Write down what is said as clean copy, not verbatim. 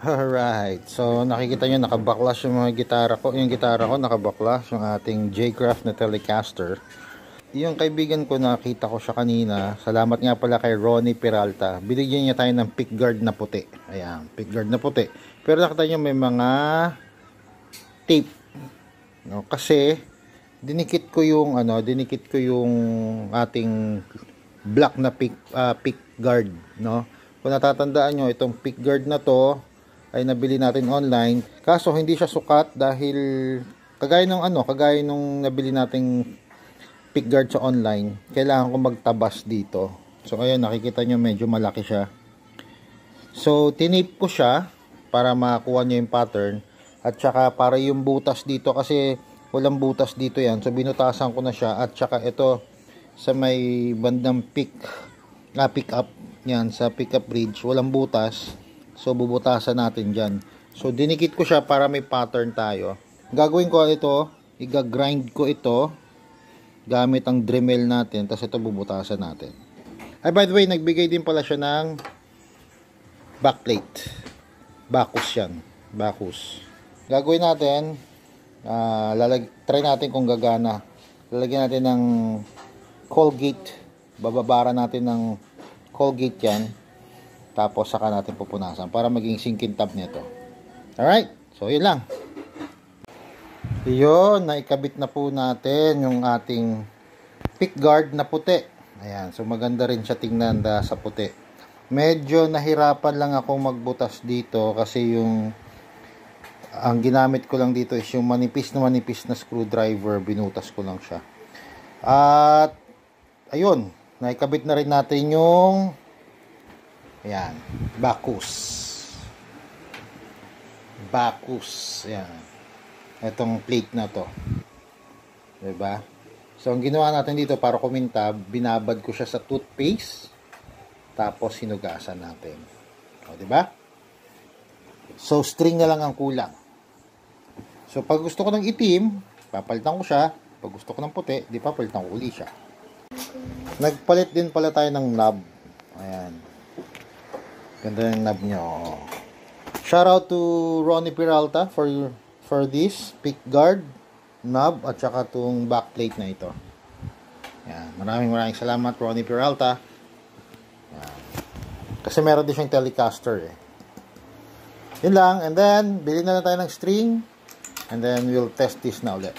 Alright, so nakikita nyo nakabaklas yung mga gitara ko. Yung gitara ko nakabaklas, yung ating J-Craft na Telecaster. Yung kaibigan ko, nakita ko siya kanina. Salamat nga pala kay Ronnie Peralta. Binigyan niya tayo ng pickguard na puti. Ayan, pickguard na puti. Pero nakita nyo may mga tape. No, kasi dinikit ko yung ating black na pickguard, no? Kung natatandaan nyo, itong pickguard na to ay nabili natin online, kaso hindi siya sukat dahil kagaya nung nabili nating pickguard sa online, kailangan ko magtabas dito. So ayun, nakikita nyo medyo malaki siya. So tinip ko siya para makakuha nyo yung pattern, at saka para yung butas dito, kasi walang butas dito yan, so binutasan ko na siya. At saka ito sa may bandang pick up yan, sa pick up bridge walang butas, so bubutasan natin dyan. So dinikit ko siya para may pattern tayo. Gagawin ko ito, iga-grind ko ito gamit ang Dremel natin, tapos ito bubutasan natin. Ay, by the way, nagbigay din pala siya ng backplate. Backus yan, Backus. Gagawin natin, try natin kung gagana. Lalagyan natin ng Colgate, bababara natin ng Colgate yan, tapos saka natin pupunasan para maging sinking tab nito. Alright, so yun lang. Yun, naikabit na po natin yung ating pickguard na puti. Ayan, so maganda rin siya tingnan sa puti. Medyo nahirapan lang ako magbutas dito kasi ang ginamit ko lang dito is yung manipis na screwdriver, binutas ko lang siya. At ayun, naikabit na rin natin yung ayan, Backus. Ayan. Itong plate na to. Diba? So, ang ginawa natin dito para kumintab, binabad ko siya sa toothpaste, tapos hinugasan natin. O, diba? So, string na lang ang kulang. So, pag gusto ko ng itim, papalitan ko siya. Pag gusto ko ng puti, di papalitan ko uli siya. Nagpalit din pala tayo ng knob. Ayan. Ganda yung knob nyo. Shout out to Ronnie Peralta for this pickguard knob at saka itong backplate na ito. Ayan. Maraming salamat, Ronnie Peralta. Ayan. Kasi meron din siyang Telecaster eh. Yun lang. And then, bilhin na lang tayo ng string. And then, we'll test this na ulit.